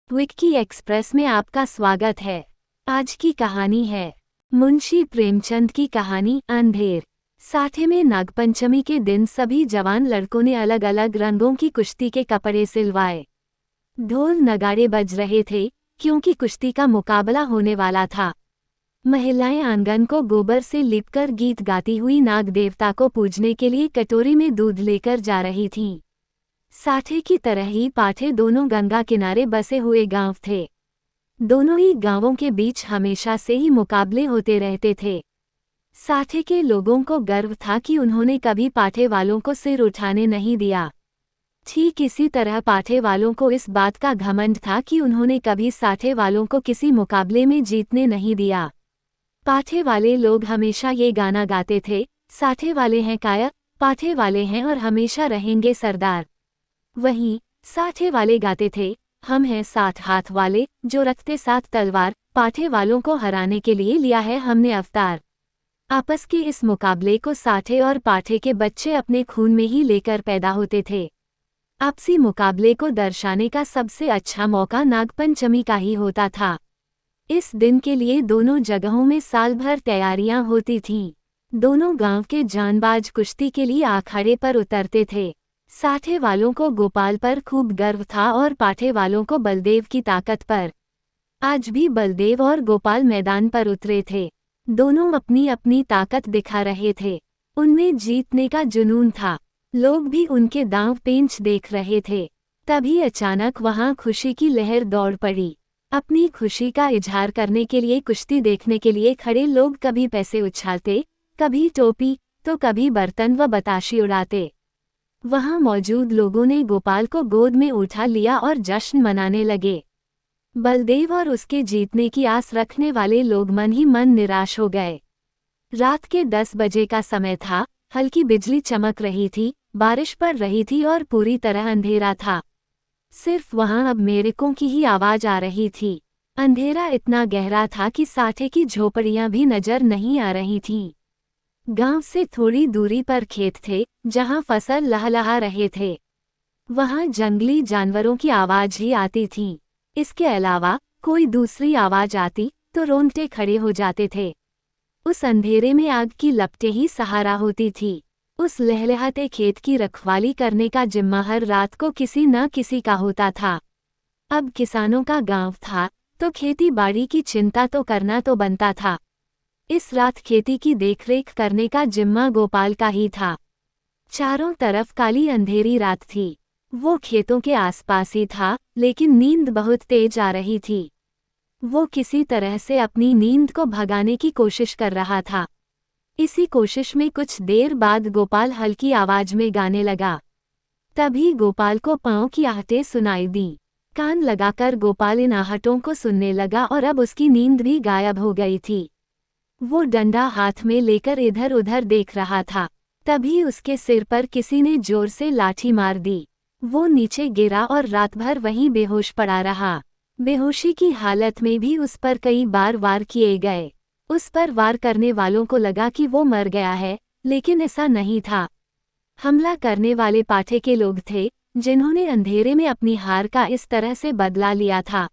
Vicky express में आपका स्वागत है। आज की कहानी है मुंशी प्रेमचंद की कहानी अंधेर। साठे में नागपंचमी के दिन सभी जवान लड़कों ने अलग अलग रंगों की कुश्ती के कपड़े सिलवाए। ढोल नगाड़े बज रहे थे क्योंकि कुश्ती का मुकाबला होने वाला था। महिलाएं आंगन को गोबर से लिपकर गीत गाती हुई नाग देवता को पूजने के लिए कटोरी में दूध लेकर जा रही थीं। साठे की तरह ही पाठे दोनों गंगा किनारे बसे हुए गांव थे। दोनों ही गांवों के बीच हमेशा से ही मुकाबले होते रहते थे। साठे के लोगों को गर्व था कि उन्होंने कभी पाठे वालों को सिर उठाने नहीं दिया। ठीक इसी तरह पाठे वालों को इस बात का घमंड था कि उन्होंने कभी साठे वालों को किसी मुकाबले में जीतने नहीं दिया। पाठे वाले लोग हमेशा ये गाना गाते थे, साठे वाले हैं कायर, पाठे वाले हैं और हमेशा रहेंगे सरदार। वहीं साठे वाले गाते थे, हम हैं 60 हाथ वाले जो रखते 7 तलवार, पाठे वालों को हराने के लिए लिया है हमने अवतार। आपस के इस मुकाबले को साठे और पाठे के बच्चे अपने खून में ही लेकर पैदा होते थे। आपसी मुकाबले को दर्शाने का सबसे अच्छा मौका नागपंचमी का ही होता था। इस दिन के लिए दोनों जगहों में साल भर तैयारियां होती थीं। दोनों गांव के जानबाज कुश्ती के लिए अखाड़े पर उतरते थे। साठे वालों को गोपाल पर खूब गर्व था और पाठे वालों को बलदेव की ताकत पर। आज भी बलदेव और गोपाल मैदान पर उतरे थे। दोनों अपनी अपनी ताकत दिखा रहे थे। उनमें जीतने का जुनून था। लोग भी उनके दांव पेंच देख रहे थे। तभी अचानक वहां खुशी की लहर दौड़ पड़ी। अपनी खुशी का इजहार करने के लिए कुश्ती देखने के लिए खड़े लोग कभी पैसे उछालते, कभी टोपी तो कभी बर्तन व बताशी उड़ाते। वहां मौजूद लोगों ने गोपाल को गोद में उठा लिया और जश्न मनाने लगे। बलदेव और उसके जीतने की आस रखने वाले लोग मन ही मन निराश हो गए। रात के 10 बजे का समय था। हल्की बिजली चमक रही थी, बारिश पड़ रही थी और पूरी तरह अंधेरा था। सिर्फ वहां अब मेरेकों की ही आवाज आ रही थी। अंधेरा इतना गहरा था कि साठे की झोपड़ियां भी नजर नहीं आ रही थीं। गांव से थोड़ी दूरी पर खेत थे जहां फसल लहलहा रहे थे। वहां जंगली जानवरों की आवाज ही आती थी। इसके अलावा कोई दूसरी आवाज आती तो रोंगटे खड़े हो जाते थे। उस अंधेरे में आग की लपटें ही सहारा होती थी। उस लहलहाते खेत की रखवाली करने का जिम्मा हर रात को किसी न किसी का होता था। अब किसानों का गांव था तो खेती बाड़ी की चिंता तो करना तो बनता था। इस रात खेती की देखरेख करने का जिम्मा गोपाल का ही था। चारों तरफ काली अंधेरी रात थी। वो खेतों के आसपास ही था, लेकिन नींद बहुत तेज आ रही थी। वो किसी तरह से अपनी नींद को भगाने की कोशिश कर रहा था। इसी कोशिश में कुछ देर बाद गोपाल हल्की आवाज में गाने लगा। तभी गोपाल को पांव की आहटें सुनाई दी। कान लगाकर गोपाल इन आहटों को सुनने लगा और अब उसकी नींद भी गायब हो गई थी। वो डंडा हाथ में लेकर इधर उधर देख रहा था। तभी उसके सिर पर किसी ने जोर से लाठी मार दी। वो नीचे गिरा और रात भर वहीं बेहोश पड़ा रहा। बेहोशी की हालत में भी उस पर कई बार वार किए गए। उस पर वार करने वालों को लगा कि वो मर गया है, लेकिन ऐसा नहीं था। हमला करने वाले पाठे के लोग थे जिन्होंने अंधेरे में अपनी हार का इस तरह से बदला लिया था।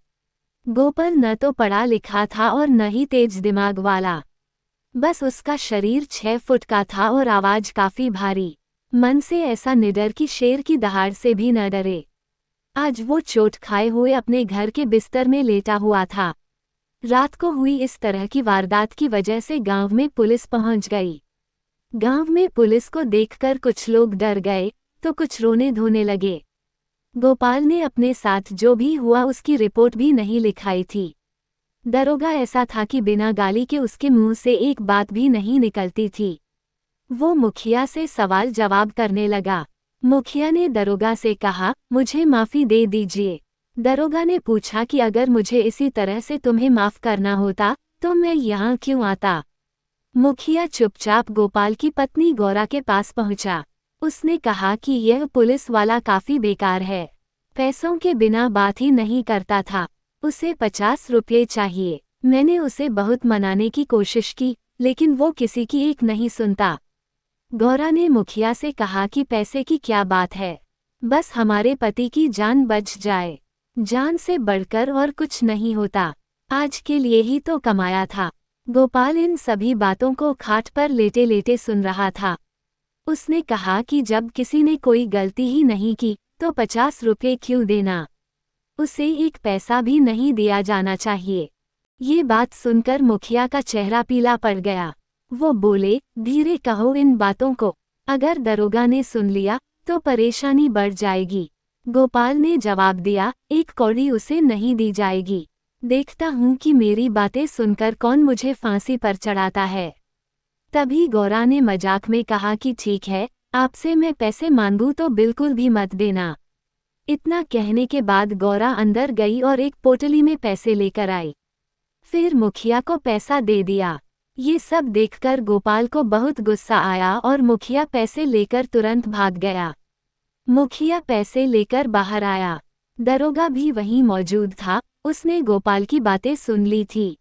गोपाल न तो पढ़ा लिखा था और न ही तेज दिमाग वाला। बस उसका शरीर 6 फुट का था और आवाज काफी भारी। मन से ऐसा निडर कि शेर की दहाड़ से भी न डरे। आज वो चोट खाए हुए अपने घर के बिस्तर में लेटा हुआ था। रात को हुई इस तरह की वारदात की वजह से गांव में पुलिस पहुंच गई। गांव में पुलिस को देखकर कुछ लोग डर गए तो कुछ रोने धोने लगे। गोपाल ने अपने साथ जो भी हुआ उसकी रिपोर्ट भी नहीं लिखाई थी। दरोगा ऐसा था कि बिना गाली के उसके मुंह से एक बात भी नहीं निकलती थी। वो मुखिया से सवाल जवाब करने लगा। मुखिया ने दरोगा से कहा, मुझे माफी दे दीजिए। दरोगा ने पूछा कि अगर मुझे इसी तरह से तुम्हें माफ करना होता तो मैं यहाँ क्यों आता। मुखिया चुपचाप गोपाल की पत्नी गौरा के पास पहुंचा। उसने कहा कि यह पुलिस वाला काफी बेकार है। पैसों के बिना बात ही नहीं करता था। उसे 50 रुपये चाहिए। मैंने उसे बहुत मनाने की कोशिश की, लेकिन वो किसी की एक नहीं सुनता। गौरा ने मुखिया से कहा कि पैसे की क्या बात है, बस हमारे पति की जान बच जाए। जान से बढ़कर और कुछ नहीं होता, आज के लिए ही तो कमाया था। गोपाल इन सभी बातों को खाट पर लेटे लेटे सुन रहा था। उसने कहा कि जब किसी ने कोई गलती ही नहीं की तो 50 रुपये क्यों देना, उसे एक पैसा भी नहीं दिया जाना चाहिए। ये बात सुनकर मुखिया का चेहरा पीला पड़ गया। वो बोले, धीरे कहो इन बातों को, अगर दरोगा ने सुन लिया तो परेशानी बढ़ जाएगी। गोपाल ने जवाब दिया, एक कौड़ी उसे नहीं दी जाएगी। देखता हूँ कि मेरी बातें सुनकर कौन मुझे फांसी पर चढ़ाता है। तभी गौरा ने मजाक में कहा कि ठीक है, आपसे मैं पैसे मांगूं तो बिल्कुल भी मत देना। इतना कहने के बाद गौरा अंदर गई और एक पोटली में पैसे लेकर आई। फिर मुखिया को पैसा दे दिया। ये सब देखकर गोपाल को बहुत गुस्सा आया और मुखिया पैसे लेकर तुरंत भाग गया। मुखिया पैसे लेकर बाहर आया। दरोगा भी वहीं मौजूद था। उसने गोपाल की बातें सुन ली थी।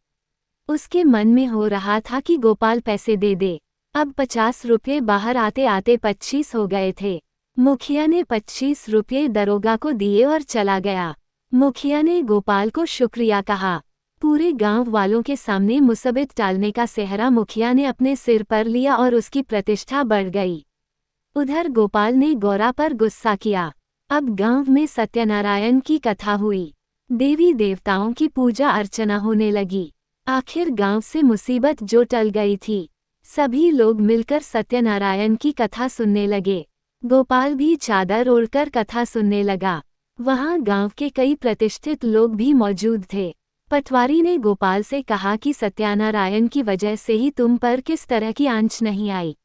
उसके मन में हो रहा था कि गोपाल पैसे दे दे। अब 50 रुपये बाहर आते आते 25 हो गए थे। मुखिया ने 25 रुपये दरोगा को दिए और चला गया। मुखिया ने गोपाल को शुक्रिया कहा। पूरे गांव वालों के सामने मुसीबत टालने का सेहरा मुखिया ने अपने सिर पर लिया और उसकी प्रतिष्ठा बढ़ गई। उधर गोपाल ने गौरा पर गुस्सा किया। अब गांव में सत्यनारायण की कथा हुई। देवी देवताओं की पूजा अर्चना होने लगी। आखिर गांव से मुसीबत जो टल गई थी। सभी लोग मिलकर सत्यनारायण की कथा सुनने लगे। गोपाल भी चादर ओढ़कर कथा सुनने लगा। वहां गांव के कई प्रतिष्ठित लोग भी मौजूद थे। पटवारी ने गोपाल से कहा कि सत्यनारायण की वजह से ही तुम पर किस तरह की आंच नहीं आई।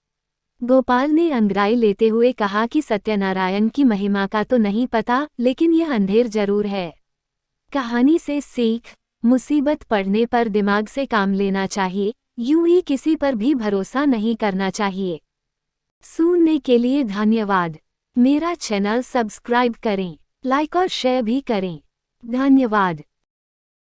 गोपाल ने अंगड़ाई लेते हुए कहा कि सत्यनारायण की महिमा का तो नहीं पता, लेकिन यह अंधेर जरूर है। कहानी से सीख, मुसीबत पड़ने पर दिमाग से काम लेना चाहिए, यूं ही किसी पर भी भरोसा नहीं करना चाहिए। सुनने के लिए धन्यवाद। मेरा चैनल सब्सक्राइब करें, लाइक और शेयर भी करें। धन्यवाद।